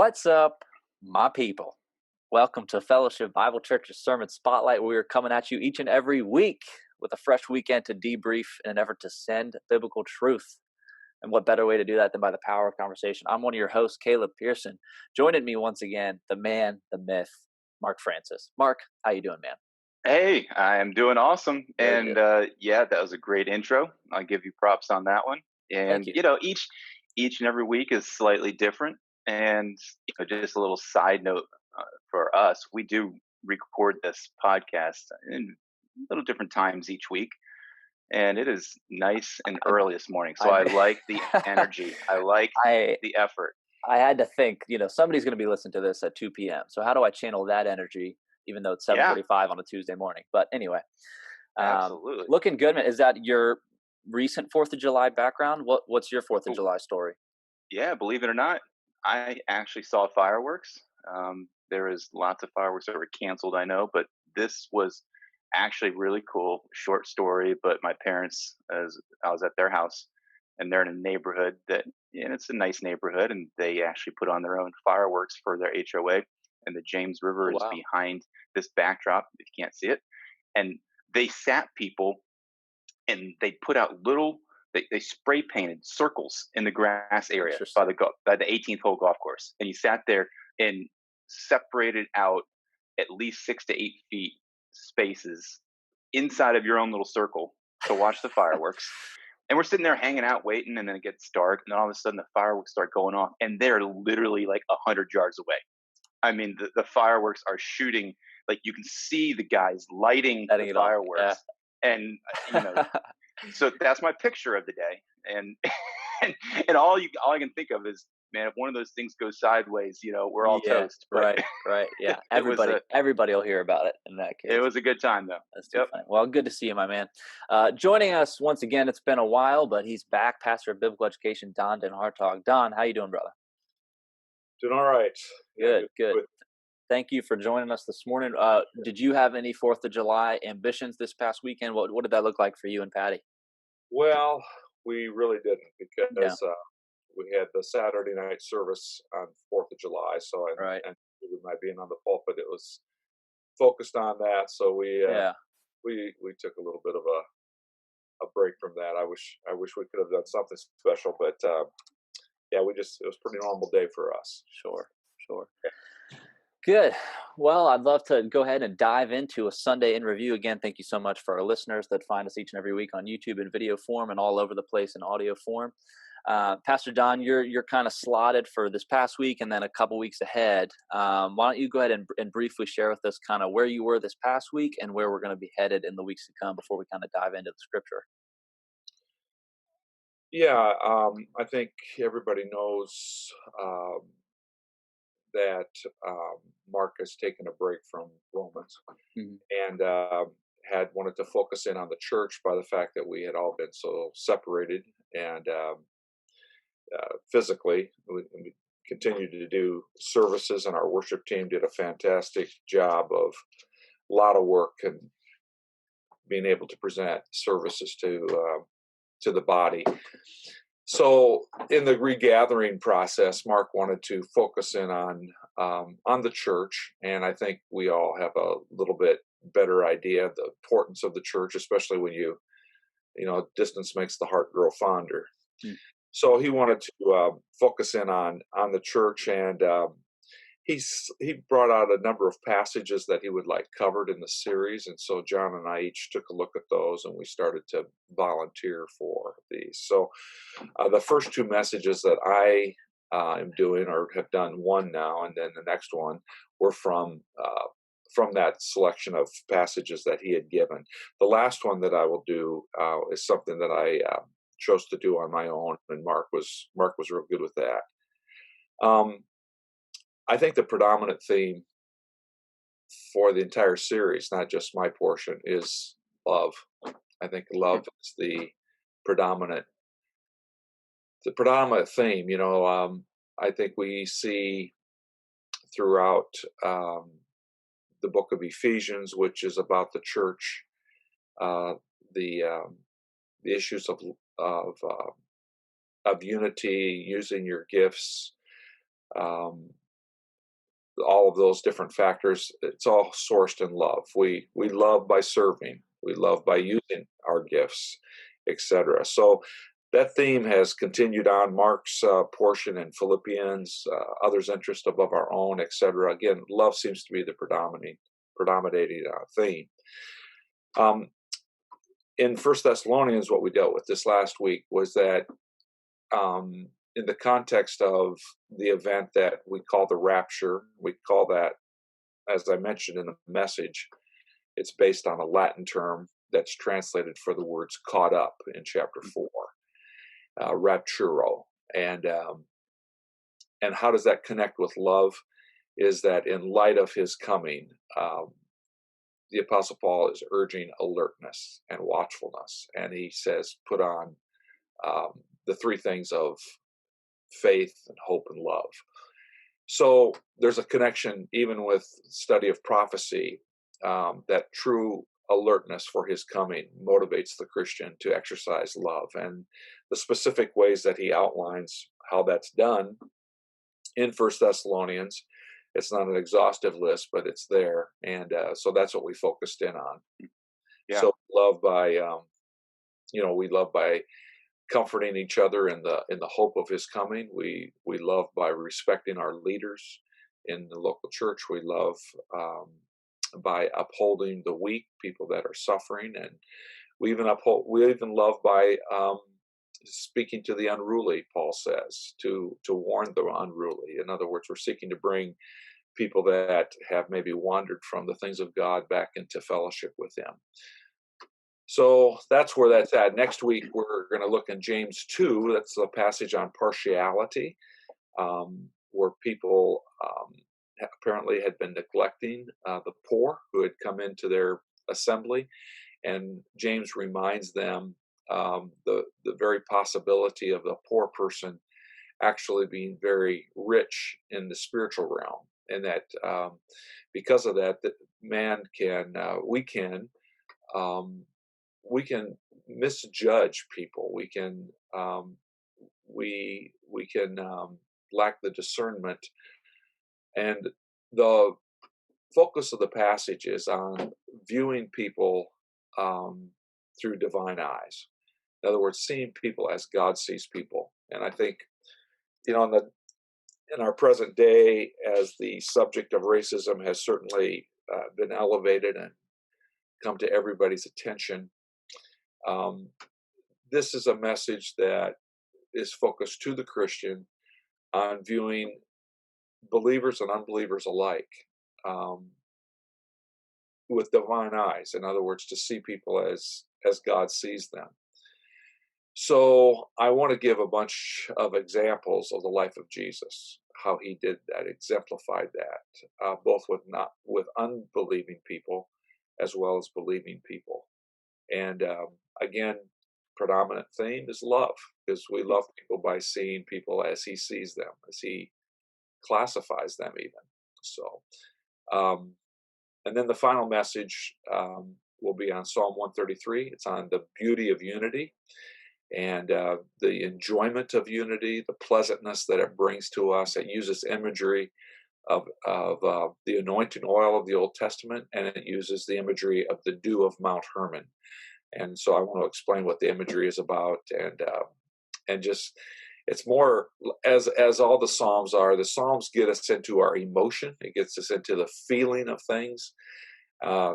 What's up, my people? Welcome to Fellowship Bible Church's Sermon Spotlight, where we are coming at you each and every week with a fresh weekend to debrief in an effort to send biblical truth. And what better way to do that than by the power of conversation? I'm one of your hosts, Caleb Pearson. Joining me once again, the man, the myth, Mark Francis. Mark, how you doing, man? Hey, I am doing awesome. Very And yeah, that was a great intro. I'll give you props on that one. And Thank you. each and every week is slightly different. And just a little side note for us, we do record this podcast in little different times each week, and it is nice and early this morning. So I like the energy. I like the effort. I had to think, somebody's going to be listening to this at 2 p.m. So how do I channel that energy, even though it's 7:45 on a Tuesday morning? But anyway, Absolutely. looking good, man. Is that your recent 4th of July background? What's your 4th of July story? Yeah, believe it or not, I actually saw fireworks. There is lots of fireworks that were canceled, I know, but this was actually really cool. Short story, but my parents, as I was at their house, and they're in a neighborhood it's a nice neighborhood, and they actually put on their own fireworks for their HOA. And the James River is behind this backdrop, if you can't see it. And they sat people, and they put out they spray painted circles in the grass area by the 18th hole golf course. And you sat there and separated out at least 6 to 8 feet spaces inside of your own little circle to watch the fireworks. And we're sitting there hanging out, waiting, and then it gets dark, and then all of a sudden the fireworks start going off, and they're literally like 100 yards away. I mean, the fireworks are shooting, like you can see the guys lighting the fireworks. Yeah. And so that's my picture of the day. And all I can think of is, man, if one of those things goes sideways, we're all toast. But right. Yeah. Everybody will hear about it in that case. It was a good time, though. That's too funny. Well, good to see you, my man. Joining us once again, it's been a while, but he's back, pastor of biblical education, Don Den Hartog. Don, how you doing, brother? Doing all right. Good. Thank you for joining us this morning. Did you have any 4th of July ambitions this past weekend? What did that look like for you and Patty? Well, we really didn't, because we had the Saturday night service on 4th of July. So, and with my being on the pulpit, it was focused on that. So we took a little bit of a break from that. I wish we could have done something special, but it was a pretty normal day for us. Sure. Good. Well, I'd love to go ahead and dive into a Sunday in review. Again, thank you so much for our listeners that find us each and every week on YouTube in video form and all over the place in audio form. Pastor Don, you're kind of slotted for this past week and then a couple weeks ahead. Why don't you go ahead and briefly share with us kind of where you were this past week and where we're going to be headed in the weeks to come before we kind of dive into the scripture? Yeah, I think everybody knows that Mark has taken a break from Romans, and had wanted to focus in on the church by the fact that we had all been so separated, and physically we continued to do services, and our worship team did a fantastic job of a lot of work and being able to present services to the body. So in the regathering process, Mark wanted to focus in on the church, and I think we all have a little bit better idea of the importance of the church, especially when distance makes the heart grow fonder. So he wanted to focus in on the church, and he brought out a number of passages that he would like covered in the series, and so John and I each took a look at those, and we started to volunteer for these. So the first 2 messages that I am doing, or have done one now, and then the next one, were from that selection of passages that he had given. The last one that I will do is something that I chose to do on my own, and Mark was real good with that. I think the predominant theme for the entire series, not just my portion, is love. I think love is the predominant theme. I think we see throughout the book of Ephesians, which is about the church, the issues of unity, using your gifts, all of those different factors, it's all sourced in love. We love by serving, we love by using our gifts, etc. So that theme has continued on. Mark's portion in Philippians, others' interest above our own, etc. Again, love seems to be the predominating theme. In First Thessalonians, what we dealt with this last week was that in the context of the event that we call the rapture, we call that, as I mentioned in the message, it's based on a Latin term that's translated for the words caught up in chapter 4, rapturo. And how does that connect with love? Is that in light of his coming, the Apostle Paul is urging alertness and watchfulness. And he says, put on the three things of faith and hope and love. So there's a connection even with study of prophecy, that true alertness for his coming motivates the Christian to exercise love, and the specific ways that he outlines how that's done in First Thessalonians. It's not an exhaustive list, but it's there, and so that's what we focused in on. Yeah. So love by, we love by comforting each other in the hope of his coming. We love by respecting our leaders in the local church. We love by upholding the weak, people that are suffering, and we even love by speaking to the unruly. Paul says to warn the unruly. In other words, we're seeking to bring people that have maybe wandered from the things of God back into fellowship with him. So that's where that's at. Next week, we're going to look in James 2. That's the passage on partiality, where people apparently had been neglecting the poor who had come into their assembly. And James reminds them the very possibility of the poor person actually being very rich in the spiritual realm. And that because of that, we can misjudge people. We can lack the discernment, and the focus of the passage is on viewing people through divine eyes. In other words, seeing people as God sees people. And I think, in our present day, as the subject of racism has certainly been elevated and come to everybody's attention, this is a message that is focused to the Christian on viewing believers and unbelievers alike with divine eyes. In other words, to see people as God sees them. So I want to give a bunch of examples of the life of Jesus, how he did that, exemplified that, both with unbelieving people as well as believing people. And again, predominant theme is love, because we love people by seeing people as he sees them, as he classifies them even. So, and then the final message will be on Psalm 133. It's on the beauty of unity and the enjoyment of unity, the pleasantness that it brings to us. It uses imagery of the anointing oil of the Old Testament, and it uses the imagery of the dew of Mount Hermon. And so I want to explain what the imagery is about, and just, it's more as all the Psalms are. The Psalms get us into our emotion. It gets us into the feeling of things.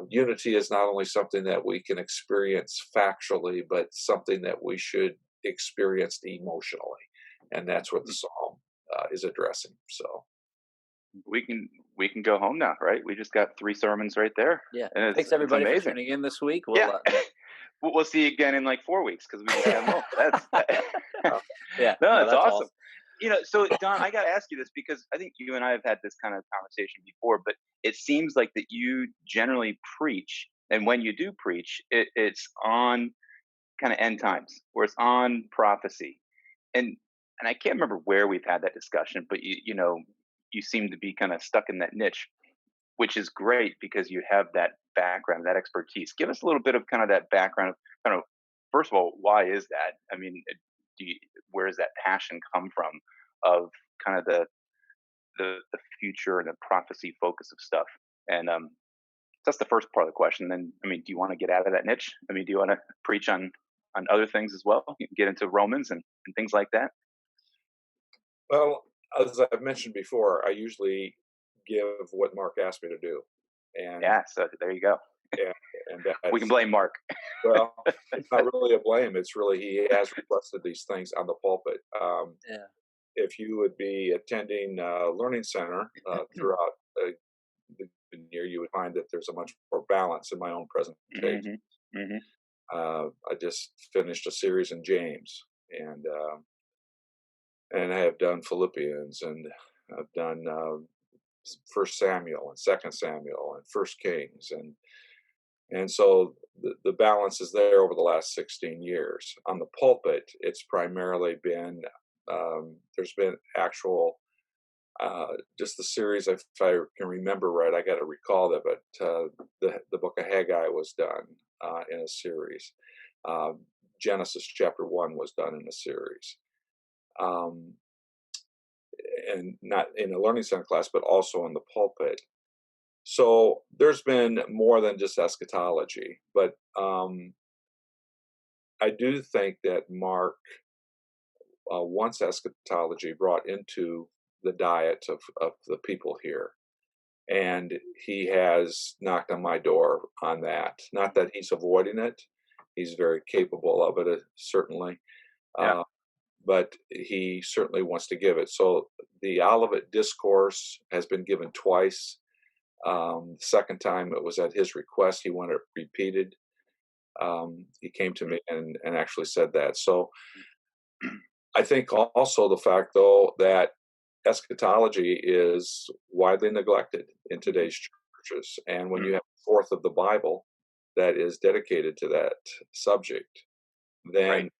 Unity is not only something that we can experience factually, but something that we should experience emotionally, and that's what the Psalm is addressing. So we can go home now, right? We just got 3 sermons right there. Yeah. And Thanks everybody for tuning in this week. We'll see you again in like 4 weeks, because we just got more. That's yeah. No, that's awesome. So Don, I got to ask you this, because I think you and I have had this kind of conversation before, but it seems like that you generally preach, and when you do preach, it's on kind of end times, where it's on prophecy, and I can't remember where we've had that discussion, but you seem to be kind of stuck in that niche, which is great because you have that background, that expertise. Give us a little bit of kind of that background of kind of, first of all, why is that? I mean, where does that passion come from, of kind of the the future and the prophecy focus of stuff. And that's the first part of the question. Then, I mean, do you want to get out of that niche? I mean, do you want to preach on other things as well? You can get into Romans and things like that. Well, as I've mentioned before, I usually give what Mark asked me to do, and Yeah. So there you go. and, and We can that's, blame Mark. well, it's not really a blame. It's really he has requested these things on the pulpit. Yeah. If you would be attending Learning Center throughout the year, you would find that there's a much more balance in my own presentation. Mm-hmm. Mm-hmm. I just finished a series in James, and I have done Philippians, and I've done First Samuel and Second Samuel and First Kings, and so the balance is there over the last 16 years. On the pulpit, it's primarily been there's been actual just the series. If I can remember right, I got to recall that, but the book of Haggai was done in a series. Genesis chapter 1 was done in a series. And not in a learning center class, but also in the pulpit. So there's been more than just eschatology, but I do think that Mark wants eschatology brought into the diet of the people here. And he has knocked on my door on that. Not that he's avoiding it. He's very capable of it, certainly. Yeah. But he certainly wants to give it. So the Olivet Discourse has been given twice. The second time it was at his request. He wanted it repeated. He came to me and actually said that. So I think also the fact, though, that eschatology is widely neglected in today's churches. And when you have a fourth of the Bible that is dedicated to that subject, then Right.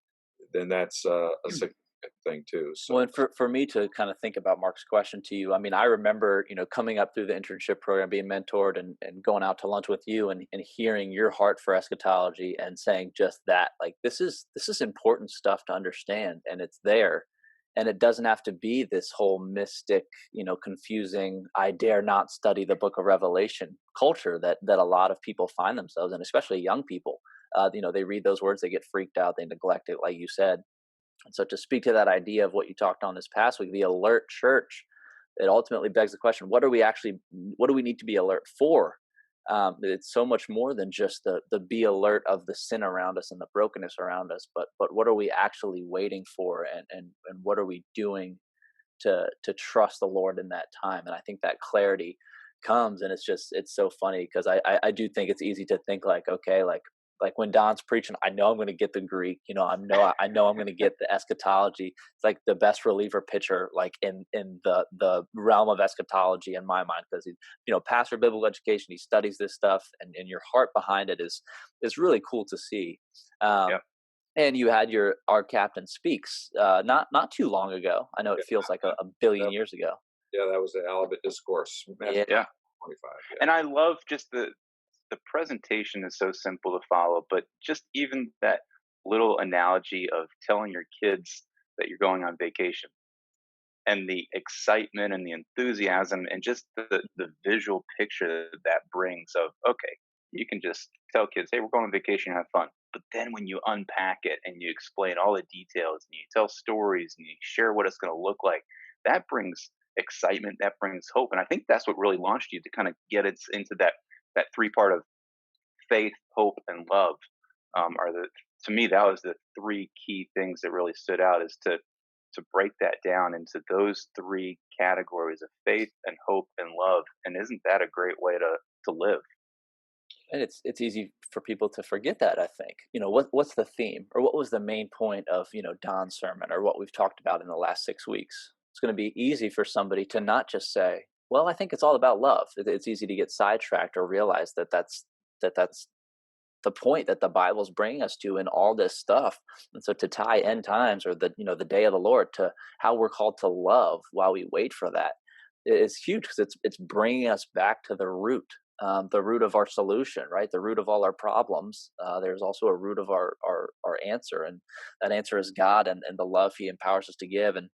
then that's a significant thing too. Well, So and for me to kind of think about Mark's question to you, I mean, I remember, coming up through the internship program, being mentored and going out to lunch with you and hearing your heart for eschatology and saying just that, like, this is important stuff to understand, and it's there. And it doesn't have to be this whole mystic, confusing, I dare not study the book of Revelation culture that a lot of people find themselves in, especially young people. They read those words, they get freaked out, they neglect it, like you said. And so to speak to that idea of what you talked on this past week, the alert church, it ultimately begs the question, what do we need to be alert for? It's so much more than just the be alert of the sin around us and the brokenness around us, but what are we actually waiting for, and what are we doing to trust the Lord in that time? And I think that clarity comes, and it's so funny because I do think it's easy to think like, okay, like when Don's preaching, I know I'm going to get the Greek, I know I'm going to get the eschatology. It's like the best reliever pitcher, like in the realm of eschatology in my mind, because pastor of biblical education, he studies this stuff, and your heart behind it is really cool to see. Yeah. And you had our captain speaks not too long ago. I know it feels like a billion years ago. yeah, that was the Olivet Discourse, Matthew Yeah. 25. Yeah. And I love just the presentation is so simple to follow, but just even that little analogy of telling your kids that you're going on vacation, and the excitement and the enthusiasm and just the visual picture that brings of, okay, you can just tell kids, hey, we're going on vacation, have fun. But then when you unpack it and you explain all the details and you tell stories and you share what it's going to look like, that brings excitement, that brings hope. And I think that's what really launched you to kind of get it into that three part of faith, hope, and love. Are the To me, that was the three key things that really stood out, is to break that down into those three categories of faith and hope and love. And isn't that a great way to live? And it's easy for people to forget that, I think. What's the theme, or what was the main point of, Don's sermon, or what we've talked about in the last 6 weeks? It's going to be easy for somebody to not just say, well, I think it's all about love. It's easy to get sidetracked or realize that's the point that the Bible's bringing us to in all this stuff. And so to tie end times, or the day of the Lord, to how we're called to love while we wait for that, is huge, because it's bringing us back to the root of our solution, right? The root of all our problems. There's also a root of our answer, and that answer is God, and the love He empowers us to give. And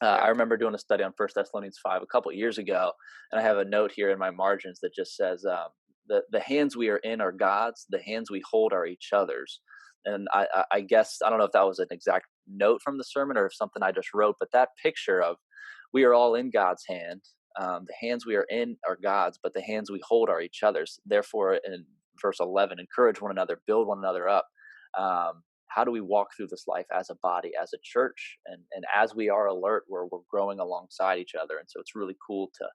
I Yeah. remember doing a study on First Thessalonians 5 a couple years ago, and I have a note here in my margins that just says, the hands we are in are God's, the hands we hold are each other's. And I guess I don't know if that was an exact note from the sermon or if something I just wrote, but that picture of we are all in God's hand. The hands we are in are God's, but the hands we hold are each other's. Therefore, in verse 11, encourage one another, build one another up. How do we walk through this life as a body, as a church, and as we are alert, we're growing alongside each other. And so it's really cool to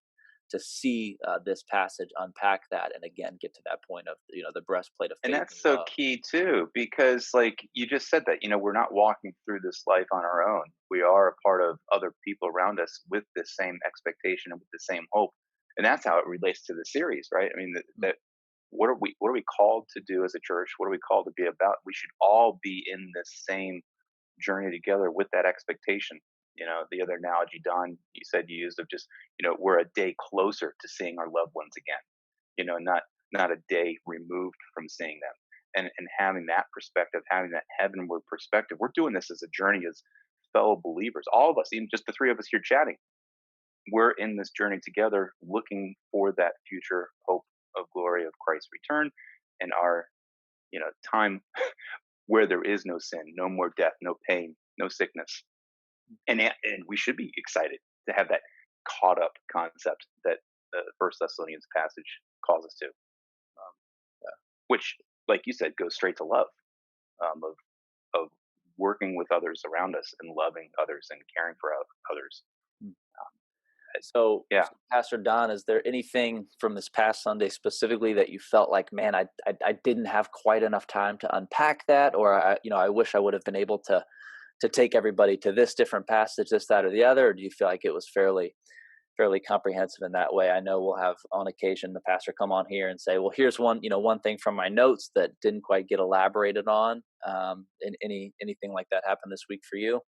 see this passage unpack that, and again get to that point of the breastplate of And faith and that's so love. key too, because like you just said that, we're not walking through this life on our own. We are a part of other people around us with the same expectation and with the same hope. And that's how it relates to the series, right? I mean, Mm. that what are we called to do as a church? What are we called to be about? We should all be in this same journey together with that expectation. The other analogy, Don, you said you used of just, we're a day closer to seeing our loved ones again. Not a day removed from seeing them. And having that perspective, having that heavenward perspective, we're doing this as a journey as fellow believers. All of us, even just the three of us here chatting, we're in this journey together, looking for that future hope of glory of Christ's return and our, time where there is no sin, no more death, no pain, no sickness. And we should be excited to have that caught up concept that the First Thessalonians passage calls us to, which, like you said, goes straight to love, of working with others around us and loving others and caring for others. Mm. Uh, So, Yeah, Pastor Don, is there anything from this past Sunday specifically that you felt like, man, I didn't have quite enough time to unpack that, or I wish I would have been able to take everybody to this different passage, this, that, or the other? Or do you feel like it was fairly comprehensive in that way? I know we'll have on occasion the pastor come on here and say, well, here's one thing from my notes that didn't quite get elaborated on. And anything like that happened this week for you?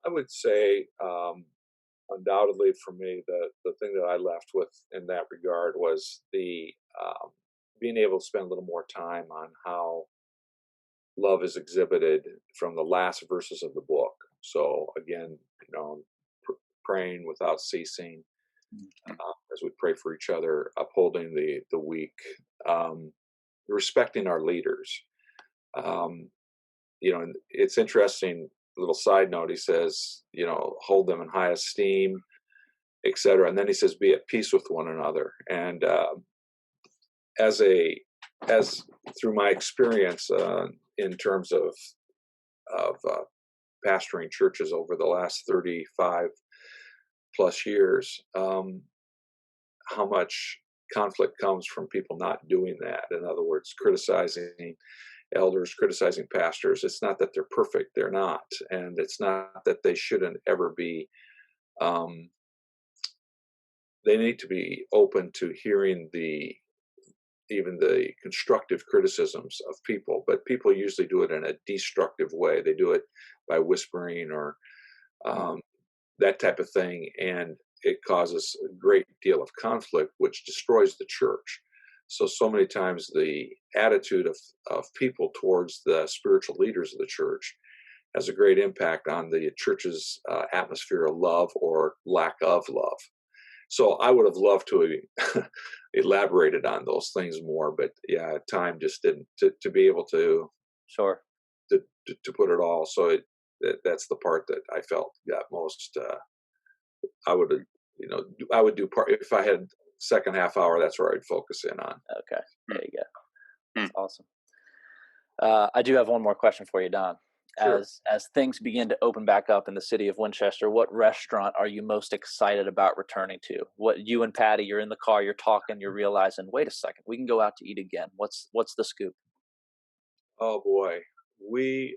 I would say, undoubtedly for me, the thing that I left with in that regard was the being able to spend a little more time on how love is exhibited from the last verses of the book. So again, praying without ceasing, Mhm. as we pray for each other, upholding the weak, um, respecting our leaders. Um, and it's interesting. Little side note: he says, hold them in high esteem, etc. And then he says, be at peace with one another. And as a as through my experience in terms of pastoring churches over the last 35 plus years, how much conflict comes from people not doing that. In other words, criticizing elders, criticizing pastors. It's not that they're perfect; they're not, and it's not that they shouldn't ever be. Um, they need to be open to hearing even the constructive criticisms of people, but people usually do it in a destructive way. They do it by whispering or um, that type of thing, and it causes a great deal of conflict, which destroys the church. So many times the attitude of people towards the spiritual leaders of the church has a great impact on the church's atmosphere of love or lack of love. So I would have loved to have elaborated on those things more, but yeah, time just didn't to be able Sure. to put it all. So that's the part that I felt got most. I would I would do part if I had second half hour. That's where I'd focus in on. Okay. mm, There you go. mm. That's awesome. I do have one more question for you, Don. Sure. As things begin to open back up in the city of Winchester, what restaurant are you most excited about returning to? What you and Patty, you're in the car, you're talking, you're realizing, wait a second, we can go out to eat again. What's the scoop? Oh boy, we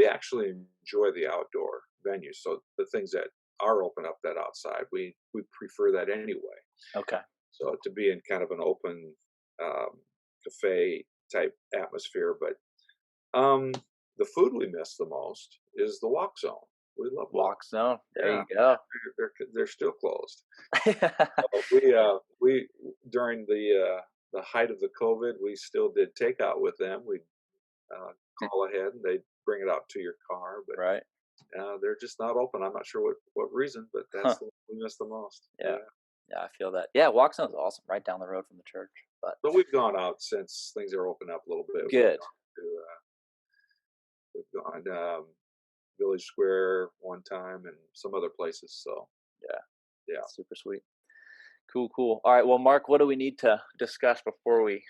actually enjoy the outdoor venues. So the things that are open up that outside, we prefer that anyway. Okay. So to be in kind of an open cafe type atmosphere, but um, the food we miss the most is the walk zone. We love walk. Walk zone. There Yeah, you go. they're still closed. We during the height of the COVID, we still did takeout with them. We uh, call ahead and they bring it out to your car. But Right. They're just not open. I'm not sure what reason, but that's Huh. the one we miss the most. Yeah. Yeah. Yeah, I feel that. Yeah, Walkstone's awesome, right down the road from the church. But But we've gone out since things are open up a little bit. good. We've gone Village Square one time and some other places. So Yeah. yeah. Super sweet. Cool, cool. All right. Well, Mark, what do we need to discuss before we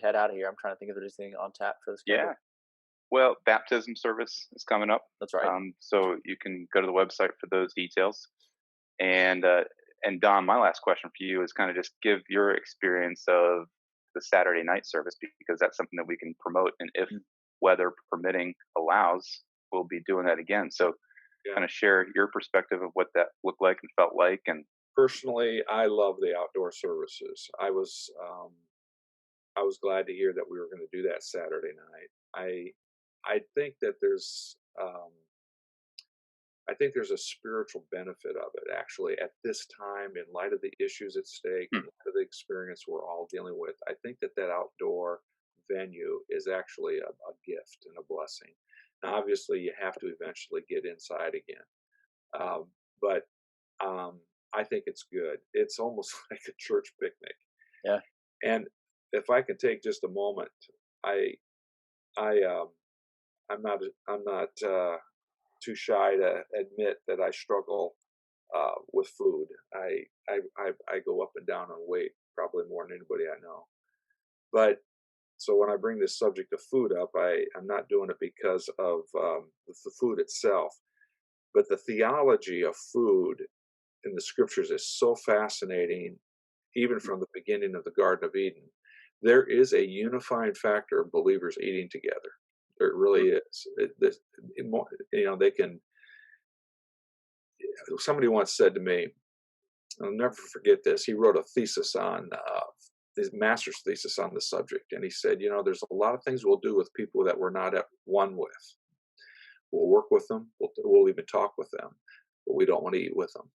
head out of here? I'm trying to think if there's anything on tap for the schedule. Yeah. Well, baptism service is coming up. That's right. So you can go to the website for those details. And Don, my last question for you is kind of just give your experience of the Saturday night service, because that's something that we can promote, and if weather permitting allows, we'll be doing that again. So kind of share your perspective of what that looked like and felt like. And Personally, I love the outdoor services. I was glad to hear that we were going to do that Saturday night. I think that I think there's a spiritual benefit of it, actually, at this time, in light of the issues at stake, in light of the experience we're all dealing with. I think that outdoor venue is actually a gift and a blessing. Now, obviously, you have to eventually get inside again, but I think it's good. It's almost like a church picnic. Yeah. And if I can take just a moment, I I'm not too shy to admit that I struggle with food. I go up and down on weight probably more than anybody I know. But so when I bring this subject of food up, I'm not doing it because of the food itself, but the theology of food in the scriptures is so fascinating, even from the beginning of the Garden of Eden. There is a unifying factor of believers eating together. There really is. They can. Somebody once said to me, I'll never forget this. He wrote a thesis on his master's thesis on the subject, and he said, there's a lot of things we'll do with people that we're not at one with. We'll work with them. We'll even talk with them, but we don't want to eat with them.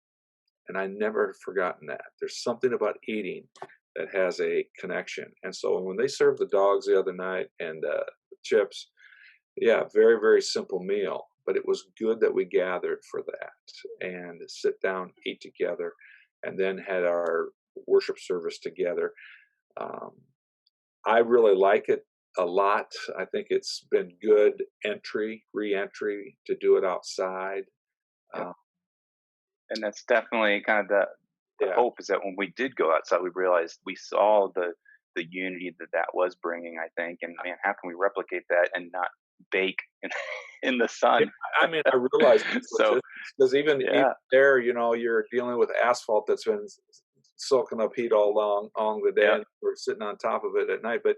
And I never forgotten that. There's something about eating that has a connection. And so when they served the dogs the other night and the chips, yeah, very, very simple meal, but it was good that we gathered for that and sit down, eat together, and then had our worship service together. I really like it a lot. I think it's been good re-entry to do it outside. And that's definitely kind of the hope, is that when we did go outside, we realized we saw the unity that was bringing, I think. And man, how can we replicate that and not bake in the sun? I mean, I realize so because even there, you're dealing with asphalt that's been soaking up heat all along the day, and we're sitting on top of it at night. But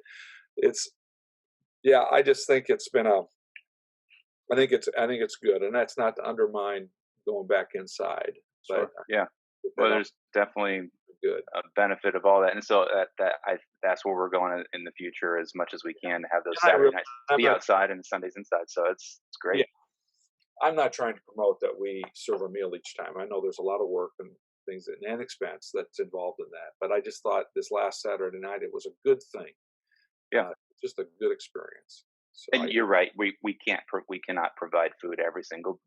I just think it's been I think it's good, and that's not to undermine going back inside. Sure. But well, there's definitely good a benefit of all that, and so that's where we're going in the future, as much as we can, to have those Saturday nights to be outside and Sundays inside. So it's great. Yeah. I'm not trying to promote that we serve a meal each time. I know there's a lot of work and things and expense that's involved in that, but I just thought this last Saturday night it was a good thing. Yeah, just a good experience. So and you're right. We cannot provide food every single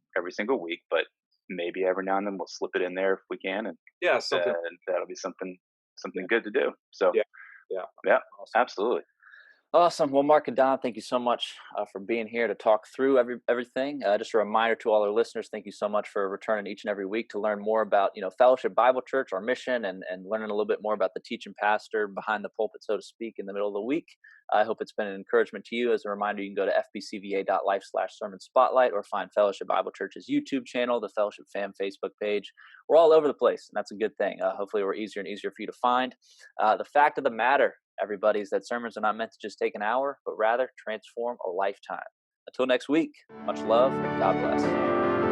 week, but maybe every now and then we'll slip it in there if we can, and that'll be something good to do. So yeah, awesome. Absolutely. Awesome. Well, Mark and Don, thank you so much for being here to talk through everything. Just a reminder to all our listeners, thank you so much for returning each and every week to learn more about, Fellowship Bible Church, our mission, and learning a little bit more about the teaching pastor behind the pulpit, so to speak, in the middle of the week. I hope it's been an encouragement to you. As a reminder, you can go to fbcva.life/sermon spotlight or find Fellowship Bible Church's YouTube channel, the Fellowship Fam Facebook page. We're all over the place, and that's a good thing. Hopefully we're easier and easier for you to find. The fact of the matter, everybody, is that sermons are not meant to just take an hour, but rather transform a lifetime. Until next week, much love and God bless.